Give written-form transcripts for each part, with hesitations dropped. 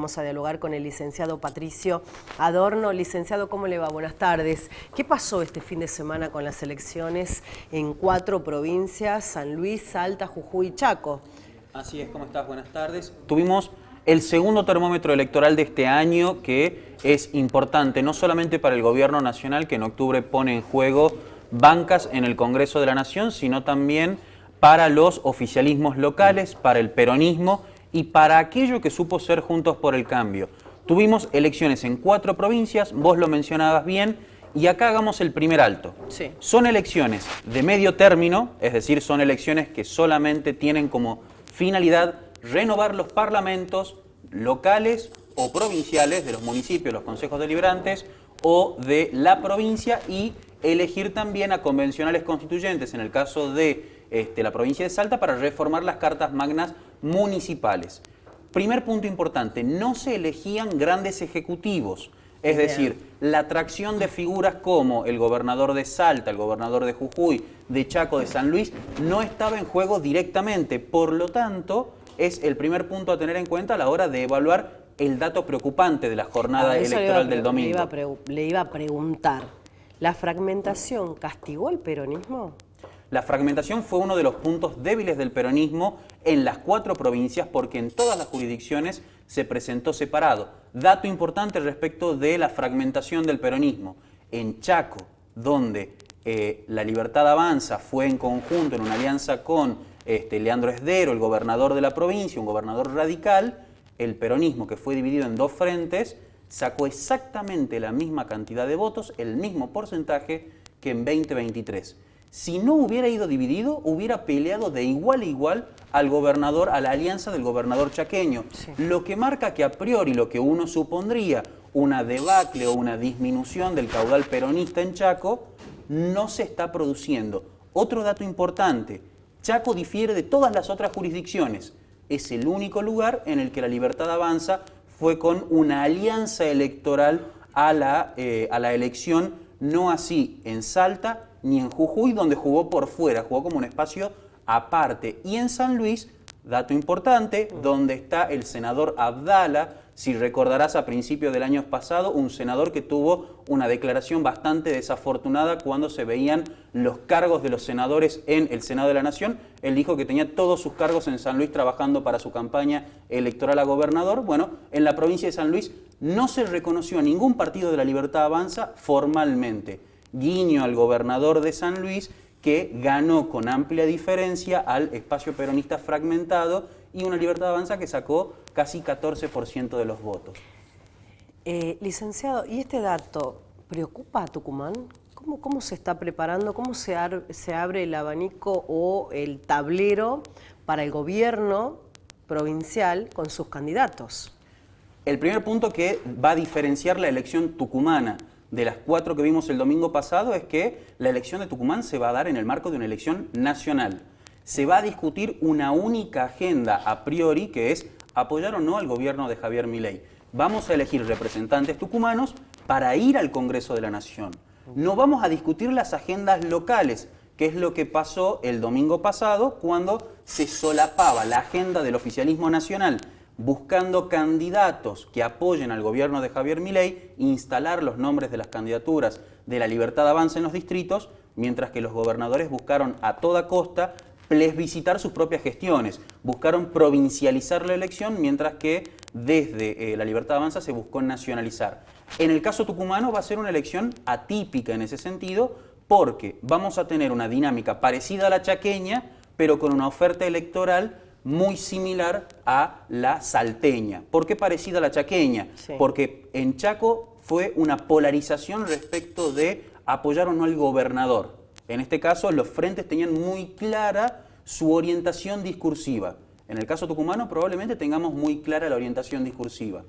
Vamos a dialogar con el licenciado Patricio Adorno. Licenciado, ¿cómo le va? Buenas tardes. ¿Qué pasó este fin de semana con las elecciones en 4 provincias, San Luis, Salta, Jujuy y Chaco? Así es, ¿cómo estás? Buenas tardes. Tuvimos el segundo termómetro electoral de este año, que es importante no solamente para el gobierno nacional, que en octubre pone en juego bancas en el Congreso de la Nación, sino también para los oficialismos locales, para el peronismo y para aquello que supo ser Juntos por el Cambio. Tuvimos elecciones en 4 provincias, vos lo mencionabas bien, y acá hagamos el primer alto. Sí. Son elecciones de medio término, es decir, son elecciones que solamente tienen como finalidad renovar los parlamentos locales o provinciales de los municipios, los consejos deliberantes o de la provincia, y elegir también a convencionales constituyentes, en el caso de la provincia de Salta, para reformar las cartas magnas municipales. Primer punto importante, no se elegían grandes ejecutivos, es decir, la atracción de figuras como el gobernador de Salta, el gobernador de Jujuy, de Chaco, de San Luis, no estaba en juego directamente. Por lo tanto, es el primer punto a tener en cuenta a la hora de evaluar el dato preocupante de la jornada electoral del domingo. Le iba a preguntar, ¿la fragmentación castigó al peronismo? La fragmentación fue uno de los puntos débiles del peronismo en las 4 provincias, porque en todas las jurisdicciones se presentó separado. Dato importante respecto de la fragmentación del peronismo. En Chaco, donde La Libertad Avanza fue en conjunto, en una alianza con Leandro Esdero, el gobernador de la provincia, un gobernador radical, el peronismo, que fue dividido en 2 frentes, sacó exactamente la misma cantidad de votos, el mismo porcentaje que en 2023. Si no hubiera ido dividido, hubiera peleado de igual a igual al gobernador, a la alianza del gobernador chaqueño. Sí. Lo que marca que a priori lo que uno supondría una debacle o una disminución del caudal peronista en Chaco no se está produciendo. Otro dato importante, Chaco difiere de todas las otras jurisdicciones. Es el único lugar en el que La Libertad Avanza fue con una alianza electoral a la elección, no así en Salta ni en Jujuy, donde jugó por fuera, jugó como un espacio aparte. Y en San Luis, dato importante, donde está el senador Abdala, si recordarás a principios del año pasado, un senador que tuvo una declaración bastante desafortunada cuando se veían los cargos de los senadores en el Senado de la Nación. Él dijo que tenía todos sus cargos en San Luis trabajando para su campaña electoral a gobernador. Bueno, en la provincia de San Luis no se reconoció a ningún partido de La Libertad Avanza formalmente. Guiño al gobernador de San Luis, que ganó con amplia diferencia al espacio peronista fragmentado, y una Libertad Avanza que sacó casi 14% de los votos. Licenciado, ¿y este dato preocupa a Tucumán? ¿Cómo se está preparando? ¿Cómo se abre el abanico o el tablero para el gobierno provincial con sus candidatos? El primer punto que va a diferenciar la elección tucumana de las 4 que vimos el domingo pasado es que la elección de Tucumán se va a dar en el marco de una elección nacional. Se va a discutir una única agenda a priori, que es apoyar o no al gobierno de Javier Milei. Vamos a elegir representantes tucumanos para ir al Congreso de la Nación. No vamos a discutir las agendas locales, que es lo que pasó el domingo pasado cuando se solapaba la agenda del oficialismo nacional, buscando candidatos que apoyen al gobierno de Javier Milei, instalar los nombres de las candidaturas de La Libertad Avanza en los distritos, mientras que los gobernadores buscaron a toda costa plebiscitar sus propias gestiones, buscaron provincializar la elección, mientras que desde La Libertad Avanza se buscó nacionalizar. En el caso tucumano va a ser una elección atípica en ese sentido, porque vamos a tener una dinámica parecida a la chaqueña, pero con una oferta electoral muy similar a la salteña. ¿Por qué parecida a la chaqueña? Sí. Porque en Chaco fue una polarización respecto de apoyar o no al gobernador. En este caso, los frentes tenían muy clara su orientación discursiva. En el caso tucumano probablemente tengamos muy clara la orientación discursiva.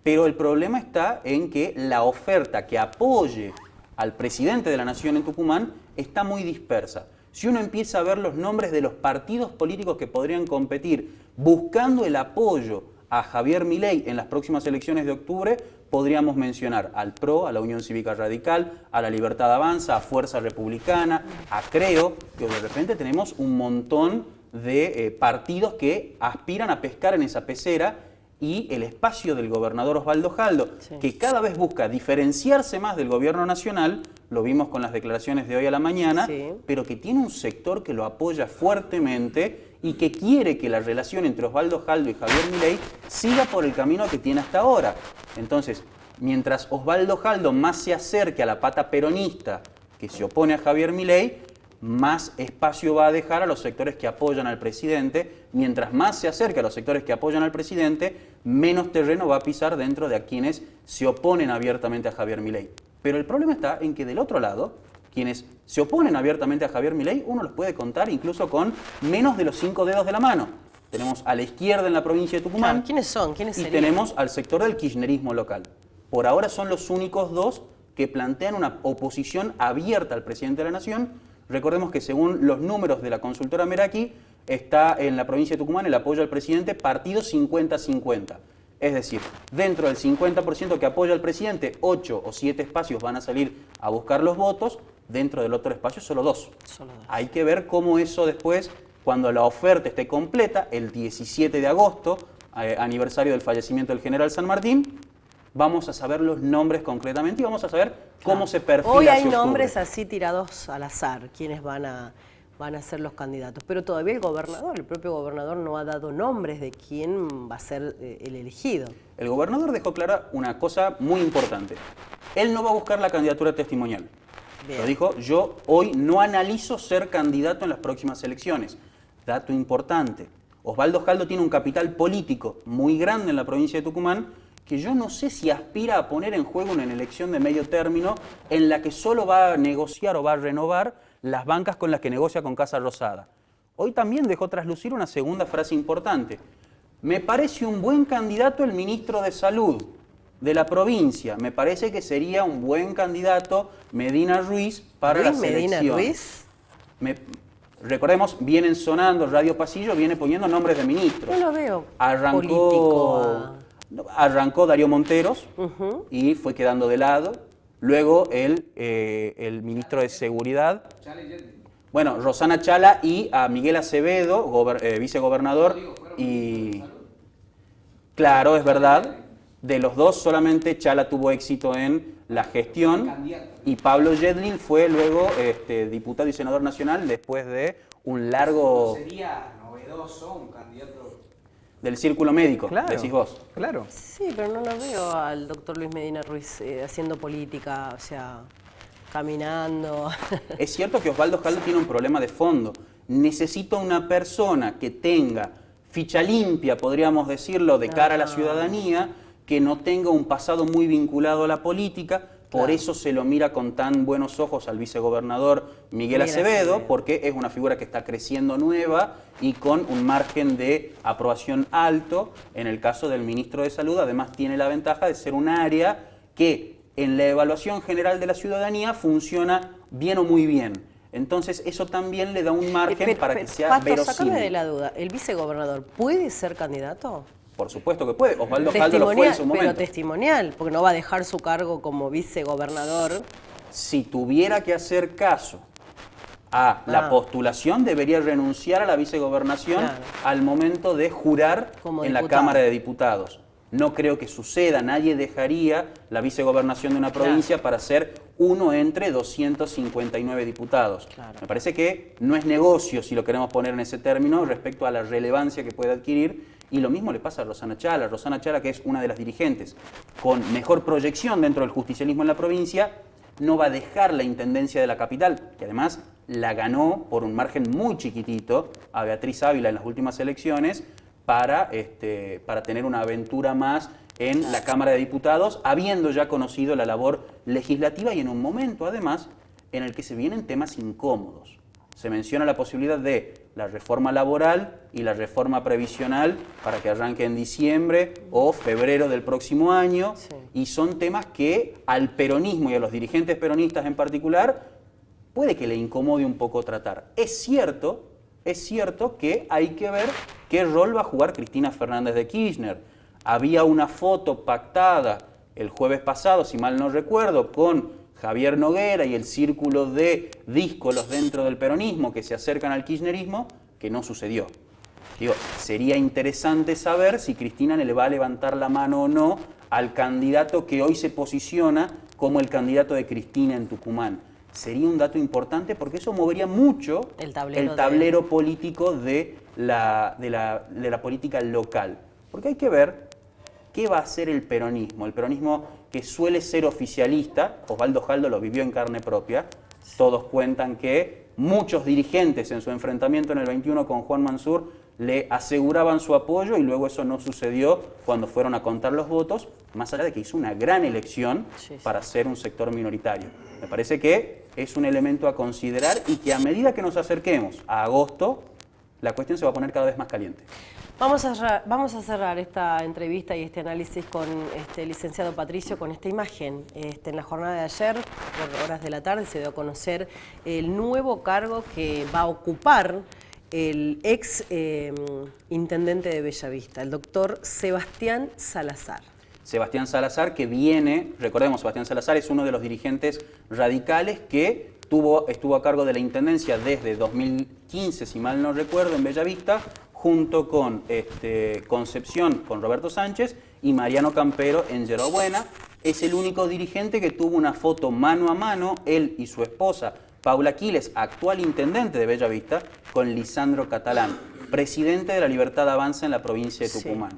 Pero el problema está en que la oferta que apoye al presidente de la Nación en Tucumán está muy dispersa. Si uno empieza a ver los nombres de los partidos políticos que podrían competir buscando el apoyo a Javier Milei en las próximas elecciones de octubre, podríamos mencionar al PRO, a la Unión Cívica Radical, a la Libertad Avanza, a Fuerza Republicana, a Creo, que de repente tenemos un montón de partidos que aspiran a pescar en esa pecera y el espacio del gobernador Osvaldo Jaldo, Sí. que cada vez busca diferenciarse más del gobierno nacional, lo vimos con las declaraciones de hoy a la mañana, Sí. pero que tiene un sector que lo apoya fuertemente y que quiere que la relación entre Osvaldo Jaldo y Javier Milei siga por el camino que tiene hasta ahora. Entonces, mientras Osvaldo Jaldo más se acerque a la pata peronista que se opone a Javier Milei, más espacio va a dejar a los sectores que apoyan al presidente. Mientras más se acerque a los sectores que apoyan al presidente, menos terreno va a pisar dentro de a quienes se oponen abiertamente a Javier Milei. Pero el problema está en que del otro lado, quienes se oponen abiertamente a Javier Milei, uno los puede contar incluso con menos de los 5 dedos de la mano. Tenemos a la izquierda en la provincia de Tucumán. Claro, ¿quiénes son? ¿Quiénes Y serían? tenemos al sector del kirchnerismo local. Por ahora son los únicos dos que plantean una oposición abierta al presidente de la Nación. Recordemos que según los números de la consultora Meraki, está en la provincia de Tucumán el apoyo al presidente partido 50-50. Es decir, dentro del 50% que apoya al presidente, 8 o 7 espacios van a salir a buscar los votos, dentro del otro espacio solo 2. Solo 2. Hay que ver cómo eso después, cuando la oferta esté completa, el 17 de agosto, aniversario del fallecimiento del general San Martín, vamos a saber los nombres concretamente y vamos a saber cómo se perfila Hoy hay hacia octubre. nombres así tirados al azar, quienes van a ser los candidatos. Pero todavía el propio gobernador no ha dado nombres de quién va a ser el elegido. El gobernador dejó clara una cosa muy importante. Él no va a buscar la candidatura testimonial. Bien. Lo dijo, yo hoy no analizo ser candidato en las próximas elecciones. Dato importante. Osvaldo Jaldo tiene un capital político muy grande en la provincia de Tucumán que yo no sé si aspira a poner en juego una elección de medio término en la que solo va a negociar o va a renovar las bancas con las que negocia con Casa Rosada. Hoy también dejó traslucir una segunda frase importante. Me parece un buen candidato el ministro de Salud de la provincia. Me parece que sería un buen candidato Medina Ruiz para la Medina selección. Ruiz. Recordemos, vienen sonando, Radio Pasillo viene poniendo nombres de ministros. No lo veo Arrancó Darío Monteros y fue quedando de lado. Luego el ministro de Seguridad. Bueno, Rosana Chala y a Miguel Acevedo, vicegobernador. Y claro, es verdad, de los dos solamente Chala tuvo éxito en la gestión y Pablo Yedlin fue luego diputado y senador nacional después de un largo... Sería novedoso un candidato del círculo médico, Claro, decís vos. claro. Sí, pero no lo veo al doctor Luis Medina Ruiz haciendo política, o sea, caminando. Es cierto que Osvaldo Jaldo tiene un problema de fondo. Necesita una persona que tenga ficha limpia, podríamos decirlo, de cara a la ciudadanía, que no tenga un pasado muy vinculado a la política. Por eso se lo mira con tan buenos ojos al vicegobernador Miguel Acevedo, porque es una figura que está creciendo nueva y con un margen de aprobación alto. En el caso del ministro de Salud, además tiene la ventaja de ser un área que en la evaluación general de la ciudadanía funciona bien o muy bien. Entonces eso también le da un margen para que sea Pato, verosímil. sácame de la duda, ¿el vicegobernador puede ser candidato? Por supuesto que puede. Osvaldo Jaldo lo fue en su momento. Pero testimonial, porque no va a dejar su cargo como vicegobernador. Si tuviera que hacer caso a la postulación, debería renunciar a la vicegobernación al momento de jurar Como en la diputado. Cámara de Diputados. No creo que suceda, nadie dejaría la vicegobernación de una provincia para ser uno entre 259 diputados. Claro. Me parece que no es negocio, si lo queremos poner en ese término, respecto a la relevancia que puede adquirir. Y lo mismo le pasa a Rosana Chala. Rosana Chala, que es una de las dirigentes con mejor proyección dentro del justicialismo en la provincia, no va a dejar la intendencia de la capital, que además la ganó por un margen muy chiquitito a Beatriz Ávila en las últimas elecciones, para tener una aventura más en la Cámara de Diputados, habiendo ya conocido la labor legislativa y en un momento, además, en el que se vienen temas incómodos. Se menciona la posibilidad de la reforma laboral y la reforma previsional para que arranque en diciembre o febrero del próximo año, y son temas que al peronismo y a los dirigentes peronistas en particular puede que le incomode un poco tratar. Es cierto que hay que ver qué rol va a jugar Cristina Fernández de Kirchner. Había una foto pactada el jueves pasado, si mal no recuerdo, con Javier Noguera y el círculo de díscolos dentro del peronismo que se acercan al kirchnerismo, que no sucedió. Digo, sería interesante saber si Cristina le va a levantar la mano o no al candidato que hoy se posiciona como el candidato de Cristina en Tucumán. Sería un dato importante porque eso movería mucho el tablero político de la política local. Porque hay que ver qué va a hacer el peronismo. El peronismo que suele ser oficialista, Osvaldo Jaldo lo vivió en carne propia, todos cuentan que muchos dirigentes en su enfrentamiento en el 21 con Juan Mansur le aseguraban su apoyo y luego eso no sucedió cuando fueron a contar los votos, más allá de que hizo una gran elección para ser un sector minoritario. Me parece que es un elemento a considerar y que a medida que nos acerquemos a agosto, la cuestión se va a poner cada vez más caliente. Vamos a cerrar esta entrevista y este análisis con el licenciado Patricio con esta imagen. En la jornada de ayer, por horas de la tarde, se dio a conocer el nuevo cargo que va a ocupar el ex intendente de Bellavista, el doctor Sebastián Salazar. Sebastián Salazar, que viene, recordemos, Sebastián Salazar es uno de los dirigentes radicales que estuvo a cargo de la intendencia desde 2015, si mal no recuerdo, en Bellavista, junto con Concepción, con Roberto Sánchez, y Mariano Campero en Yerba Buena. Es el único dirigente que tuvo una foto mano a mano, él y su esposa, Paula Quiles, actual intendente de Bellavista, con Lisandro Catalán, presidente de la Libertad Avanza en la provincia de Tucumán.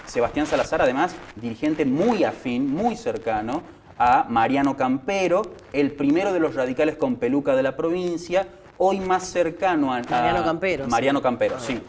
Sebastián Salazar, además, dirigente muy afín, muy cercano a Mariano Campero, el primero de los radicales con peluca de la provincia, hoy más cercano a Mariano Campero. Mariano Campero, sí.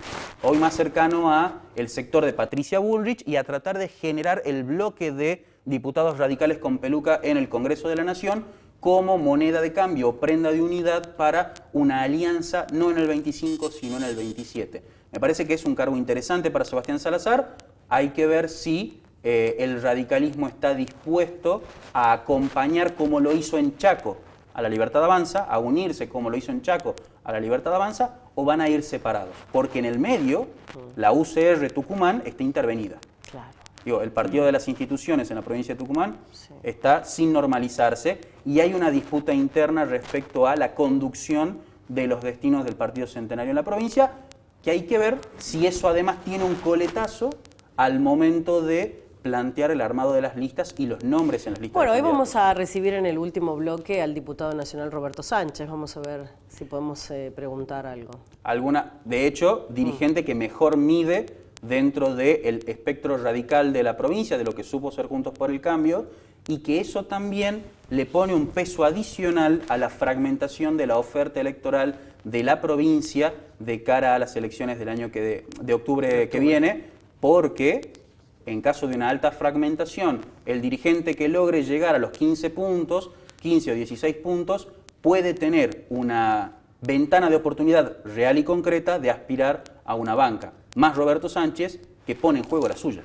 Hoy más cercano a el sector de Patricia Bullrich y a tratar de generar el bloque de diputados radicales con peluca en el Congreso de la Nación como moneda de cambio o prenda de unidad para una alianza no en el 25 sino en el 27. Me parece que es un cargo interesante para Sebastián Salazar. Hay que ver si el radicalismo está dispuesto a acompañar como lo hizo en Chaco a la Libertad Avanza, a unirse como lo hizo en Chaco a la Libertad Avanza, o van a ir separados. Porque en el medio, la UCR Tucumán está intervenida. Claro. Digo, el partido de las instituciones en la provincia de Tucumán está sin normalizarse y hay una disputa interna respecto a la conducción de los destinos del Partido Centenario en la provincia, que hay que ver si eso además tiene un coletazo al momento de plantear el armado de las listas y los nombres en las listas. Bueno, hoy vamos a recibir en el último bloque al diputado nacional Roberto Sánchez. Vamos a ver si podemos preguntar algo. De hecho, dirigente que mejor mide dentro del espectro radical de la provincia, de lo que supo ser Juntos por el Cambio, y que eso también le pone un peso adicional a la fragmentación de la oferta electoral de la provincia de cara a las elecciones del año de octubre que viene, porque en caso de una alta fragmentación, el dirigente que logre llegar a los 15 puntos, 15 o 16 puntos, puede tener una ventana de oportunidad real y concreta de aspirar a una banca. Más Roberto Sánchez, que pone en juego la suya.